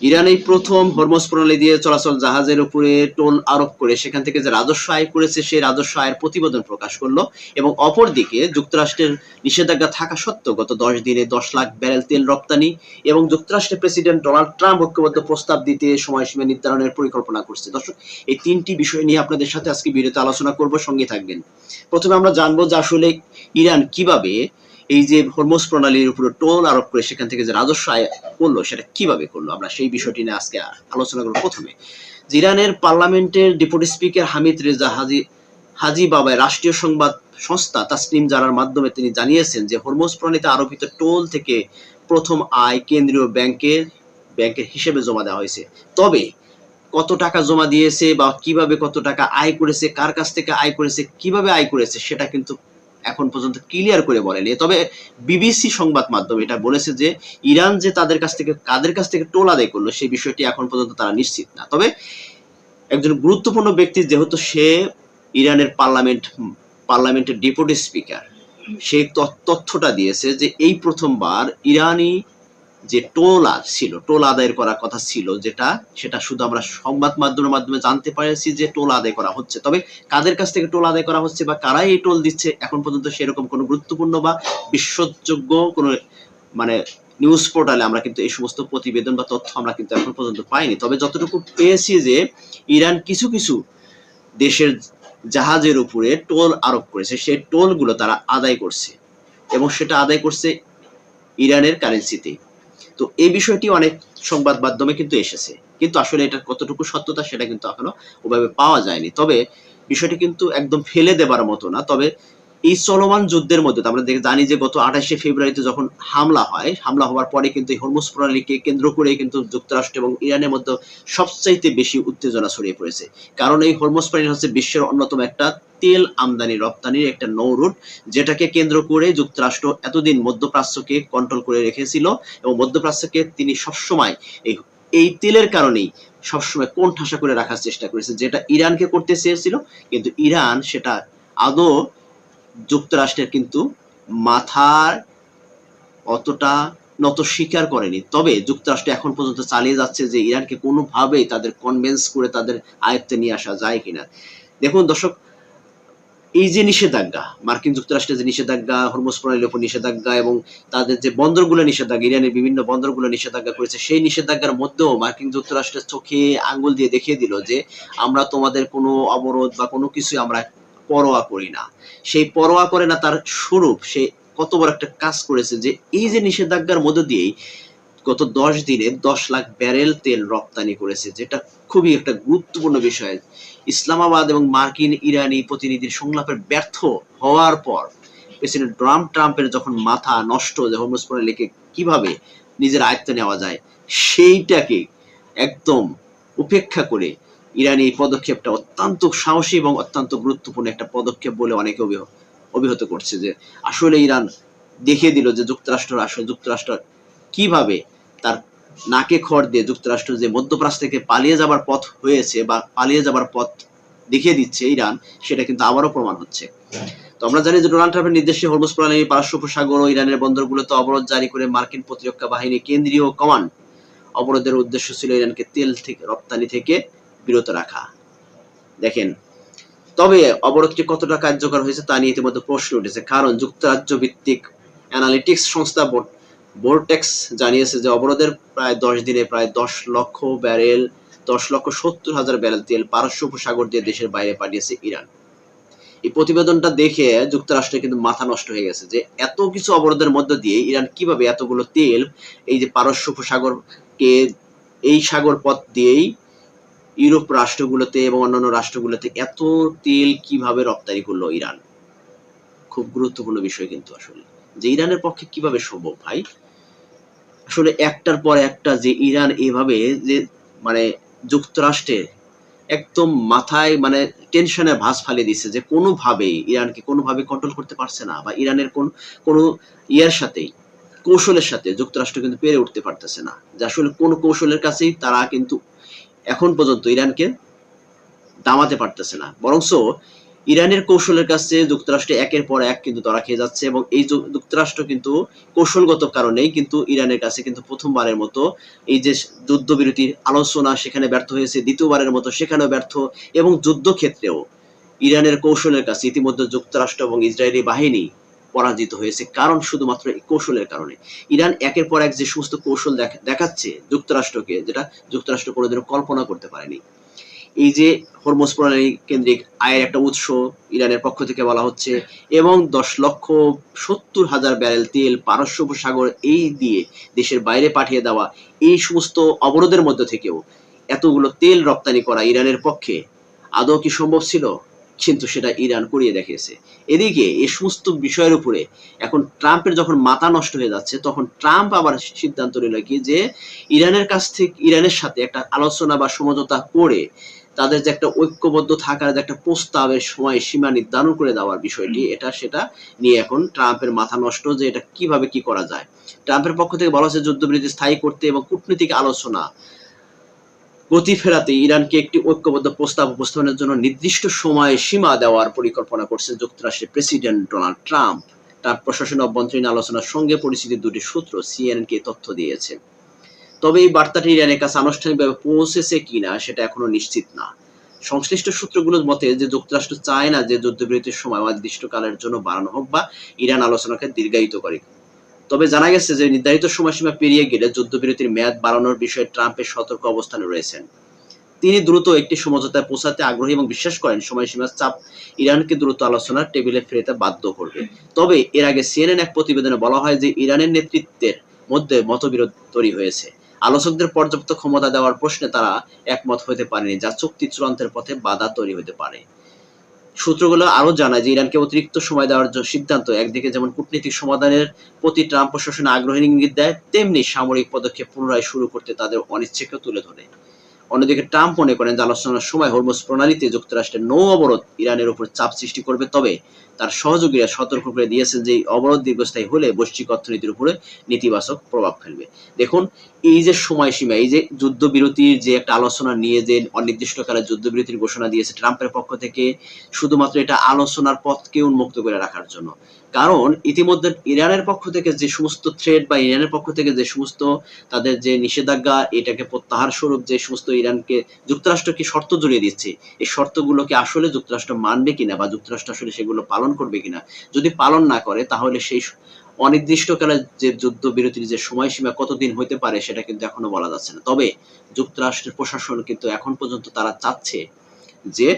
Iran এই প্রথম Hormuz প্রণালী দিয়ে চলাচল জাহাজের উপরে টোল আরোপ করে সেখান থেকে যে রাজস্ব আয় করেছে সেই রাজস্ব আয়ের প্রতিবেদন প্রকাশ করলো। এবং অপরদিকে যুক্তরাষ্ট্রের নিষেধাজ্ঞা থাকা সত্ত্বেও গত 10 দিনে 10 লাখ ব্যারেল তেল রপ্তানি এবং যুক্তরাষ্ট্রের প্রেসিডেন্ট ডোনাল্ড ট্রাম্প ঐক্যবদ্ধ প্রস্তাব দিতে সময়সীমা নির্ধারণের পরিকল্পনা করছে। দর্শক, এই তিনটি বিষয় নিয়ে আপনাদের সাথে আজকে ভিডিওতে আলোচনা করব, সঙ্গে থাকবেন। প্রথমে আমরা জানবো যে আসলে ইরান কিভাবে এই যে হরমুজ প্রণালীর উপরে টোল আরোপ করে সেখান থেকে যে রাজস্ব আয় করলো সেটা কিভাবে করলো, আমরা সেই বিষয়টি নিয়ে আজকে আলোচনা করব। প্রথমে ইরানের পার্লামেন্টের ডেপুটি স্পিকার হামিদ রেজা হাজি বাবাই রাষ্ট্রীয় সংবাদ সংস্থা তাসনিম জারার মাধ্যমে তিনি জানিয়েছেন যে হরমুজ প্রণালীতে আরোপিত টোল থেকে প্রথম আয় কেন্দ্রীয় ব্যাংকের হিসেবে জমা দেওয়া হয়েছে। তবে কত টাকা জমা দিয়েছে বা কিভাবে কত টাকা আয় করেছে, কার কাছ থেকে আয় করেছে, কিভাবে আয় করেছে সেটা কিন্তু এখন পর্যন্ত ক্লিয়ার করে বলেনি। তবে বিবিসি সংবাদ মাধ্যম এটা বলেছে যে ইরান যে তাদের কাছ থেকে কাদের কাছ থেকে টোল আদায় করলো সেই বিষয়টি এখন পর্যন্ত তারা নিশ্চিত না। তবে একজন গুরুত্বপূর্ণ ব্যক্তি, যেহেতু সে ইরানের পার্লামেন্টের ডেপুটি স্পিকার, সে তথ্যটা দিয়েছে যে এই প্রথমবার ইরানি যে টোল আদায়ের করার কথা ছিল, সেটা শুধু আমরা সংবাদ মাধ্যমের মাধ্যমে জানতে পারছি যে টোল আদায় করা হচ্ছে। তবে কাদের কাছ থেকে টোল আদায় করা হচ্ছে বা কারাই এই টোল দিচ্ছে এখন পর্যন্ত সেরকম কোনো গুরুত্বপূর্ণ বা বিশ্বাসযোগ্য কোনো মানে নিউজ পোর্টালে আমরা কিন্তু এই সমস্ত প্রতিবেদন বা তথ্য আমরা কিন্তু এখন পর্যন্ত পাইনি। তবে যতটুকু পেয়েছি যে ইরান কিছু কিছু দেশের জাহাজের উপরে টোল আরোপ করেছে, সেই টোলগুলো তারা আদায় করছে এবং সেটা আদায় করছে ইরানের কারেন্সিতে। তো এই বিষয়টি অনেক সংবাদ মাধ্যমে কিন্তু এসেছে, কিন্তু আসলে এটা কতটুকু সত্যতা সেটা কিন্তু এখনো ওভাবে পাওয়া যায়নি। তবে বিষয়টি কিন্তু একদম ফেলে দেবার মতো না। তবে এই চলমান যুদ্ধের মধ্যে আমরা জানি যে গত 28শে ফেব্রুয়ারিতে যখন হামলা হওয়ার পরে কিন্তু এই হরমুজ প্রণালীকে কেন্দ্র করে কিন্তু যুক্তরাষ্ট্র এবং ইরানের মধ্যে সবচাইতে বেশি উত্তেজনা ছড়িয়ে পড়েছে। কারণ এই হরমুজ প্রণালী হচ্ছে বিশ্বের অন্যতম একটা তেল আমদানি রপ্তানির একটা নৌ রুট, যেটাকে কেন্দ্র করে যুক্তরাষ্ট্র এতদিন মধ্যপ্রাচ্যকে কন্ট্রোল করে রেখেছিল এবং মধ্যপ্রাচ্যকে তিনি সবসময় এই তেলের কারণেই সবসময় কোণঠাসা করে রাখার চেষ্টা করেছে, যেটা ইরানকে করতে চেয়েছিল। কিন্তু ইরান সেটা আদৌ যুক্তরাষ্ট্রের কিন্তু মাথার অতটা নত স্বীকার করেনি। তবে যুক্তরাষ্ট্র এখন পর্যন্ত চালিয়ে যাচ্ছে যে ইরানকে কোনোভাবেই তাদের কনভিন্স করে তাদের আয়ত্তে নিয়ে আসা যায় কিনা। দেখুন দর্শক, এই যে নিষেধাজ্ঞা, মার্কিন যুক্তরাষ্ট্রের যে নিষেধাজ্ঞা, হরমুজ প্রণালীর উপর নিষেধাজ্ঞা এবং তাদের যে বন্দরগুলো নিষেধাজ্ঞা, ইরানের বিভিন্ন বন্দরগুলো নিষেধাজ্ঞা করেছে, সেই নিষেধাজ্ঞার মধ্যেও মার্কিন যুক্তরাষ্ট্রের চোখে আঙ্গুল দিয়ে দেখিয়ে দিল যে আমরা তোমাদের কোনো অবরোধ বা কোনো কিছুই আমরা পরোয়া করি না। সেই পরোয়া করে না তার স্বরূপ সে কত বড় একটা কাজ করেছে যে এই যে নিষেধাজ্ঞার মধ্য দিয়েই গত 10 দিনে 10 লাখ ব্যারেল তেল রপ্তানি করেছে, যেটা খুবই একটা গুরুত্বপূর্ণ বিষয়। ইসলামাবাদ এবং মার্কিন ইরানি প্রতিনিধির সংলাপের ব্যর্থ হওয়ার পর প্রেসিডেন্ট ডোনাল্ড ট্রাম্পের যখন মাথা নষ্ট যে হরমুজ প্রণালীকে কিভাবে নিজের আয়ত্তে নেওয়া যায় সেইটাকে একদম উপেক্ষা করে ইরানি এই পদক্ষেপটা অত্যন্ত সাহসী এবং অত্যন্ত গুরুত্বপূর্ণ একটা পদক্ষেপ বলে অনেকে অভিহিত করছে। যে আসলে ইরান দেখিয়ে দিল যে যুক্তরাষ্ট্র কিভাবে তার নাকে খড় দিয়ে যুক্তরাষ্ট্র যে মধ্যপ্রাচ্য থেকে পালিয়ে যাবার পথ হয়েছে বা পালিয়ে যাবার পথ দেখিয়ে দিচ্ছে ইরান, সেটা কিন্তু আবারও প্রমাণ হচ্ছে। তো আমরা জানি যে ডোনাল্ড ট্রাম্পের নির্দেশে হরমুজ প্রণালী, পারস্য উপসাগর ও ইরানের বন্দরগুলোতে অবরোধ জারি করে মার্কিন প্রতিরক্ষা বাহিনী কেন্দ্রীয় কমান্ড অবরোধের উদ্দেশ্য ছিল ইরানকে তেল থেকে রপ্তানি থেকে বিরত রাখা। দেখেন, তবে অবরোধটি কতটা কার্যকর হয়েছে তা নিয়ে ইতিমধ্যে প্রশ্ন উঠেছে, কারণ যুক্তরাজ্য ভিত্তিক অ্যানালিটিক্স সংস্থা বোর্টেক্স জানিয়েছে যে অবরোধের প্রায় 10 দিনে প্রায় 10,70,000 ব্যারেল তেল পারস্য উপসাগর দিয়ে দেশের বাইরে পাঠিয়েছে ইরান। এই প্রতিবেদনটা দেখে যুক্তরাষ্ট্রের কিন্তু মাথা নষ্ট হয়ে গেছে যে এত কিছু অবরোধের মধ্য দিয়ে ইরান কিভাবে এতগুলো তেল এই যে পারস্য উপসাগরকে, এই সাগর পথ দিয়েই ইউরোপ রাষ্ট্রগুলোতে এবং অন্যান্য রাষ্ট্রগুলোতে এত তেল কিভাবে রপ্তানি করলো ইরান। খুব গুরুত্বপূর্ণ বিষয় কিন্তু আসলে, যে ইরানের পক্ষে কিভাবে সম্ভব ভাই। আসলে একটার পর একটা যে ইরান এভাবে যে মানে যুক্তরাষ্ট্রের একদম মাথায় টেনশনে ভাঁজ ফালিয়ে দিচ্ছে যে কোনোভাবেই ইরানকে কোনোভাবে কন্ট্রোল করতে পারছে না, বা ইরানের কোনো কৌশলের সাথে যুক্তরাষ্ট্র কিন্তু পেরে উঠতে পারতেছে না। যে আসলে কোন কৌশলের কাছেই তারা কিন্তু এখন পর্যন্ত ইরানকে দামাতে পারতেছে না। বরঞ্চ ইরানের কৌশলের কাছে যুক্তরাষ্ট্র একের পর এক কিন্তু ধরা খেয়ে যাচ্ছে, এবং এই যুক্তরাষ্ট্র কিন্তু কৌশলগত কারণেই কিন্তু ইরানের কাছে কিন্তু প্রথমবারের মতো এই যে যুদ্ধবিরতির আলোচনা সেখানে ব্যর্থ হয়েছে, দ্বিতীয়বারের মতো সেখানেও ব্যর্থ, এবং যুদ্ধক্ষেত্রেও ইরানের কৌশলের কাছে ইতিমধ্যে যুক্তরাষ্ট্র এবং ইসরায়েলি বাহিনী পরাজিত হয়েছে, কারণ শুধুমাত্র এই কৌশলের কারণে। ইরান একের পর এক যে সমস্ত কৌশল দেখাচ্ছে যুক্তরাষ্ট্রকে, যেটা যুক্তরাষ্ট্র কোনোদিনও কল্পনা করতে পারেনি। এই যে হরমুজ প্রণালী কেন্দ্রিক আয়ের একটা উৎস ইরানের পক্ষ থেকে বলা হচ্ছে, এবং 10,70,000 ব্যারেল তেল পারস্য উপসাগর এই দিয়ে দেশের বাইরে পাঠিয়ে দেওয়া, এই সমস্ত অবরোধের মধ্যে থেকেও এতগুলো তেল রপ্তানি করা ইরানের পক্ষে আদৌ কি সম্ভব ছিল? কিন্তু সেটা ইরান করিয়ে দেখিয়েছে। এদিকে এই সমস্ত বিষয়ের উপরে এখন ট্রাম্পের যখন মাথা নষ্ট হয়ে যাচ্ছে, তখন ট্রাম্প আবার সিদ্ধান্ত নিল কি যে ইরানের সাথে একটা আলোচনা বা সমঝোতা করে তাদের যে একটা ঐক্যবদ্ধ থাকার যে একটা প্রস্তাবের সময় সীমা নির্ধারণ করে দেওয়ার বিষয়টি, সেটা নিয়ে এখন ট্রাম্পের মাথা নষ্ট যে এটা কিভাবে কি করা যায়। ট্রাম্পের পক্ষ থেকে বলা হচ্ছে যুদ্ধবিরতি স্থায়ী করতে এবং কূটনৈতিক আলোচনা গতি ফেরাতে ইরানকে একটি ঐক্যবদ্ধ প্রস্তাব উপস্থাপনের জন্য নির্দিষ্ট সময় সীমা দেওয়ার পরিকল্পনা করছেন যুক্তরাষ্ট্রের প্রেসিডেন্ট ডোনাল্ড ট্রাম্প। ট্রাম্প প্রশাসনের অভ্যন্তরীণ আলোচনার সঙ্গে পরিচিত দুটি সূত্র সিএনএনকে তথ্য দিয়েছে। তবে এই বার্তাটি ইরানের কাছে আনুষ্ঠানিকভাবে পৌঁছেছে কিনা সেটা এখনো নিশ্চিত না। সংশ্লিষ্ট সূত্রগুলোর মতে যে যুক্তরাষ্ট্র চায় না যে যুদ্ধবিরতির সময় অনির্দিষ্টকালের জন্য বাড়ানো হোক বা ইরান আলোচনাকে দীর্ঘায়িত করে। তবে জানা গেছে যে নির্ধারিত সময়সীমা পেরিয়ে গেলে যুদ্ধবিরতির মেয়াদ বাড়ানোর বিষয়ে ট্রাম্পের সতর্ক অবস্থানে রয়েছেন। তিনি দ্রুত একটি সমঝোতায় পৌঁছাতে আগ্রহী এবং বিশ্বাস করেন সময়সীমার চাপ ইরানকে দ্রুত আলোচনার টেবিলে ফেরাতে বাধ্য করবে। তবে এর আগে সিএনএন এক প্রতিবেদনে বলা হয় যে ইরানের নেতৃত্বের মধ্যে মতবিরোধ তৈরি হয়েছে। আলোচকদের পর্যাপ্ত ক্ষমতা দেওয়ার প্রশ্নে তারা একমত হতে পারেনি, যা চুক্তি চূড়ান্তের পথে বাধা তৈরি হতে পারে। সূত্রগুলো আরো জানায় যে ইরানকে অতিরিক্ত সময় দেওয়ার সিদ্ধান্ত একদিকে যেমন কূটনীতিক সমাধানের প্রতি ট্রাম্প প্রশাসন আগ্রহের ইঙ্গিত দেয়, তেমনি সামরিক পদক্ষেপ পুনরায় শুরু করতে তাদের অনিচ্ছাকেও তুলে ধরে। অন্যদিকে ট্রাম্প মনে করেন যে আলোচনার সময় হরমুজ প্রণালীতে যুক্তরাষ্ট্রের নৌ অবরোধ ইরানের উপর চাপ সৃষ্টি করবে, তবে তার সহযোগীরা সতর্ক করে দিয়েছেন যে এই অবরোধ দীর্ঘস্থায়ী হলে বৈশ্বিক অর্থনীতির উপরে নেতিবাচক প্রভাব ফেলবে। দেখুন, এই যে সময়সীমা, এই যে যুদ্ধবিরতির যে একটা আলোচনা নিয়ে যে অনির্দিষ্টকালের যুদ্ধবিরতির ঘোষণা দিয়েছে ট্রাম্পের পক্ষ থেকে, শুধুমাত্র এটা আলোচনার পথকে উন্মুক্ত করে রাখার জন্য। কারণ ইতিমধ্যে ইরানের পক্ষ থেকে যে সমস্ত থ্রেট বা ইরানের পক্ষ থেকে যে সমস্ত তাদের যে নিষেধাজ্ঞা, এটাকে প্রত্যাহার স্বরূপ যে সমস্ত ইরানকে যুক্তরাষ্ট্রকে শর্ত জড়িয়ে দিচ্ছে, এই শর্তগুলোকে আসলে যুক্তরাষ্ট্র মানবে কিনা বা যুক্তরাষ্ট্র আসলে সেগুলো পালন করবে কিনা। যদি পালন না করে তাহলে সেই অনির্দিষ্টকালের যে যুদ্ধবিরতির যে সময়সীমা কতদিন হতে পারে সেটা কিন্তু এখনো বলা যাচ্ছে না। তবে যুক্তরাষ্ট্রের প্রশাসন কিন্তু এখন পর্যন্ত তারা চাচ্ছে যে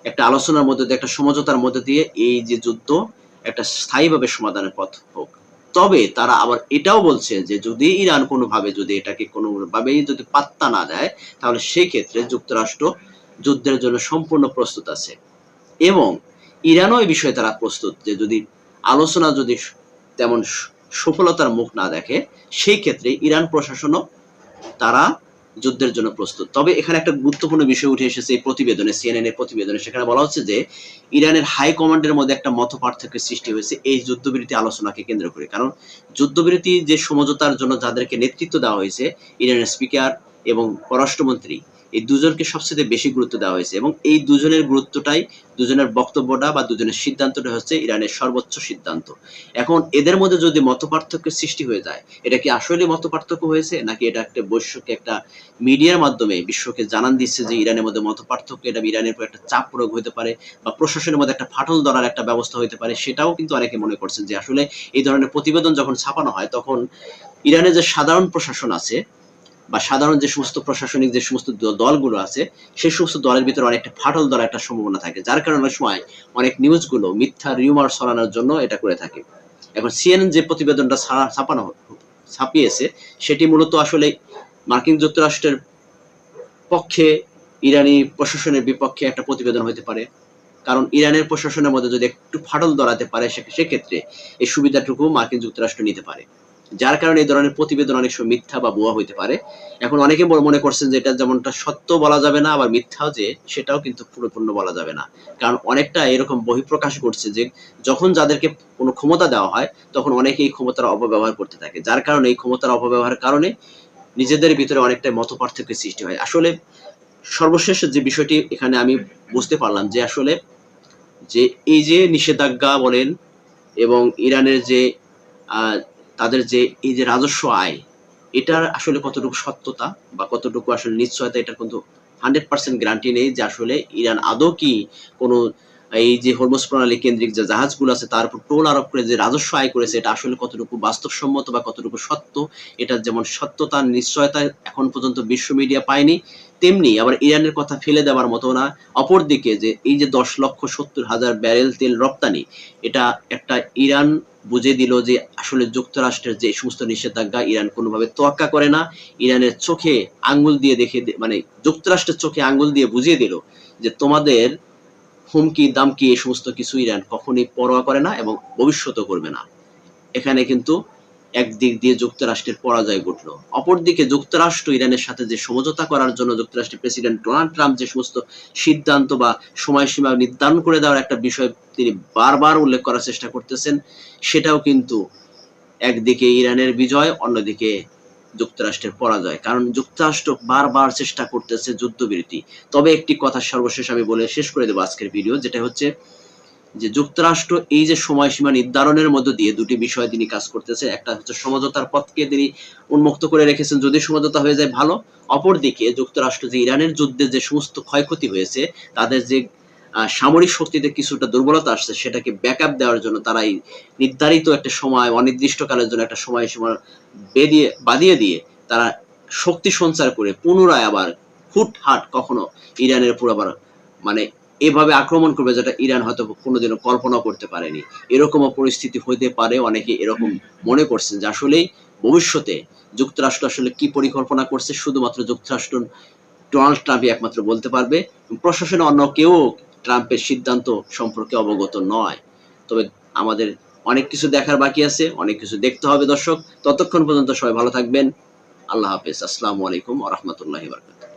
একটা আলোচনার মধ্যে দিয়ে, একটা সমঝোতার মধ্যে দিয়ে এই যে যুদ্ধ একটা স্থায়ীভাবে সমাধানের পথ হোক। তবে তারা আবার এটাও বলছে যে যদি ইরান কোনোভাবে যদি এটাকে কোনোভাবেই যদি পাত্তা না দেয়, তাহলে সেই ক্ষেত্রে যুক্তরাষ্ট্র যুদ্ধের জন্য সম্পূর্ণ প্রস্তুত আছে, এবং ইরানও এই বিষয়ে তারা প্রস্তুত যে যদি আলোচনা যদি তেমন সফলতার মুখ না দেখে, সেই ক্ষেত্রে ইরান প্রশাসনও তারা যুদ্ধের জন্য প্রস্তুত। তবে এখানে একটা গুরুত্বপূর্ণ বিষয় উঠে এসেছে এই প্রতিবেদনে, সিএনএন এর প্রতিবেদনে। সেখানে বলা হচ্ছে যে ইরানের হাই কমান্ডের মধ্যে একটা মতপার্থক্যের সৃষ্টি হয়েছে এই যুদ্ধবিরতি আলোচনাকে কেন্দ্র করে। কারণ যুদ্ধবিরতি যে সমঝোতার জন্য যাদেরকে নেতৃত্ব দেওয়া হয়েছে, ইরানের স্পিকার এবং পররাষ্ট্রমন্ত্রী, এই দুজনকে সবচেয়ে বেশি গুরুত্ব দেওয়া হয়েছে, এবং এই দুজনের গুরুত্বটাই, দুজনের বক্তব্যটা বা দুজনের সিদ্ধান্তটা হচ্ছে ইরানের সর্বোচ্চ সিদ্ধান্ত। এখন এদের মধ্যে যদি মতপার্থক্যের সৃষ্টি হয়ে যায়, এটা কি আসলে মতপার্থক্য হয়েছে, নাকি এটা একটা বৈশ্বিক একটা মিডিয়ার মাধ্যমে বিশ্বকে জানান দিচ্ছে যে ইরানের মধ্যে মতপার্থক্য, এটা ইরানের উপর একটা চাপ প্রয়োগ হতে পারে বা প্রশাসনের মধ্যে একটা ফাটল ধরার একটা ব্যবস্থা হতে পারে। সেটাও কিন্তু অনেকে মনে করছেন যে আসলে এই ধরনের প্রতিবেদন যখন ছাপানো হয়, তখন ইরানের যে সাধারণ প্রশাসন আছে বা সাধারণ যে সমস্ত প্রশাসনিক যে সমস্ত দলগুলো আছে, সেই সমস্ত দলের ভিতরে অনেকটা ফাটল ধরার একটা সম্ভাবনা থাকে, যার কারণে অনেক সময় অনেক নিউজগুলো মিথ্যা রিউমার ছড়ানোর জন্য এটা করে থাকে। এখন সিএনএন যে প্রতিবেদনটা ছাপিয়েছে, সেটি মূলত আসলে মার্কিন যুক্তরাষ্ট্রের পক্ষে ইরানি প্রশাসনের বিপক্ষে একটা প্রতিবেদন হতে পারে। কারণ ইরানের প্রশাসনের মধ্যে যদি একটু ফাটল ধরাতে পারে, সেক্ষেত্রে এই সুবিধাটুকু মার্কিন যুক্তরাষ্ট্র নিতে পারে, যার কারণে এই ধরনের প্রতিবেদন অনেক সময় মিথ্যা বা ভুয়া হইতে পারে। এখন অনেকে মনে করছেন যে এটা যেমনটা সত্য বলা যাবে না, আবার মিথ্যাও যে সেটাও কিন্তু পুরোপূর্ণ বলা যাবে না। কারণ অনেকটা এরকম বহিঃপ্রকাশ ঘটছে যে যখন যাদেরকে কোনো ক্ষমতা দেওয়া হয়, তখন অনেকে এই ক্ষমতার অপব্যবহার করতে থাকে, যার কারণে এই ক্ষমতার অপব্যবহারের কারণে নিজেদের ভিতরে অনেকটা মতপার্থক্যের সৃষ্টি হয়। আসলে সর্বশেষ যে বিষয়টি এখানে আমি বুঝতে পারলাম যে আসলে যে এই যে নিষেধাজ্ঞা বলেন এবং ইরানের যে তাদের যে এই যে রাজস্ব আয়, এটার আসলে কতটুকু সত্যতা বা কতটুকু আসলে নিশ্চয়তা, এটার কিন্তু 100% গ্যারান্টি নেই যে আসলে ইরান আদৌ কি কোনো এই যে হরমুজ প্রণালী কেন্দ্রিক যে জাহাজগুলো আছে তার উপর টোল আরোপ করে যে রাজস্ব আয় করেছে, এটা আসলে কতটুকু বাস্তবসম্মত বা কতটুকু সত্য, এটার যেমন সত্যতা নিশ্চয়তা এখন পর্যন্ত বিশ্ব মিডিয়া পায়নি, তেমনি আবার ইরানের কথা ফেলে দেওয়ার মতো না। অপরদিকে যে এই যে 10,70,000 ব্যারেল তেল রপ্তানি, এটা একটা ইরান বুঝে দিল যে আসলে যুক্তরাষ্ট্রের যে সমস্ত নিষেধাজ্ঞা ইরান কোনোভাবে তোয়াক্কা করে না। ইরানের চোখে আঙ্গুল দিয়ে মানে যুক্তরাষ্ট্রের চোখে আঙ্গুল দিয়ে বুঝিয়ে দিল যে তোমাদের হুমকি দামকি এই সমস্ত কিছু ইরান কখনোই পরোয়া করে না এবং ভবিষ্যতেও করবে না। এখানে কিন্তু একদিক দিয়ে যুক্তরাষ্ট্রের পরাজয় ঘটলো, অপরদিকে যুক্তরাষ্ট্র ইরানের সাথে যে সমঝোতা করার জন্য যুক্তরাষ্ট্রের প্রেসিডেন্ট ডোনাল্ড ট্রাম্প যে সমস্ত সিদ্ধান্ত বা সময়সীমা নির্ধারণ করে দেওয়ার একটা বিষয় তিনি বারবার উল্লেখ করার চেষ্টা করতেছেন, সেটাও কিন্তু একদিকে ইরানের বিজয়, অন্যদিকে যুক্তরাষ্ট্রের পরাজয়। কারণ যুক্তরাষ্ট্র বারবার চেষ্টা করতেছে যুদ্ধবিরতি। তবে একটি কথা সর্বশেষ আমি বলে শেষ করে দেবো আজকের ভিডিও, যেটা হচ্ছে যে যুক্তরাষ্ট্র এই যে সময়সীমা নির্ধারণের মধ্য দিয়ে দুটি বিষয় তিনি কাজ করতেছে। একটা হচ্ছে সমঝোতার পথকে তিনি উন্মুক্ত করে রেখেছেন, যদি সমঝোতা হয়ে যায় ভালো। অপরদিকে যুক্তরাষ্ট্র যে ইরানের যুদ্ধে যে সমস্ত ক্ষয়ক্ষতি হয়েছে, তাদের যে সামরিক শক্তিতে কিছুটা দুর্বলতা আসছে, সেটাকে ব্যাকআপ দেওয়ার জন্য তারা এই নির্ধারিত একটা সময়, অনির্দিষ্টকালের জন্য একটা সময়সীমা বাদিয়ে দিয়ে তারা শক্তি সঞ্চার করে পুনরায় আবার হুটহাট কখনো ইরানের উপর আবার মানে এভাবে আক্রমণ করবে, যেটা ইরান হয়তো কোনোদিনও কল্পনা করতে পারেনি। এরকমও পরিস্থিতি হইতে পারে, অনেকে এরকম মনে করছেন যে আসলেই ভবিষ্যতে যুক্তরাষ্ট্র আসলে কি পরিকল্পনা করছে শুধুমাত্র যুক্তরাষ্ট্র ডোনাল্ড ট্রাম্পই একমাত্র বলতে পারবে। প্রশাসনে অন্য কেউ ট্রাম্পের সিদ্ধান্ত সম্পর্কে অবগত নয়। তবে আমাদের অনেক কিছু দেখার বাকি আছে, অনেক কিছু দেখতে হবে দর্শক। ততক্ষণ পর্যন্ত সবাই ভালো থাকবেন। আল্লাহ হাফেজ। আসসালামু আলাইকুম ওয়া রাহমাতুল্লাহি ওয়া বারাকাতুহু।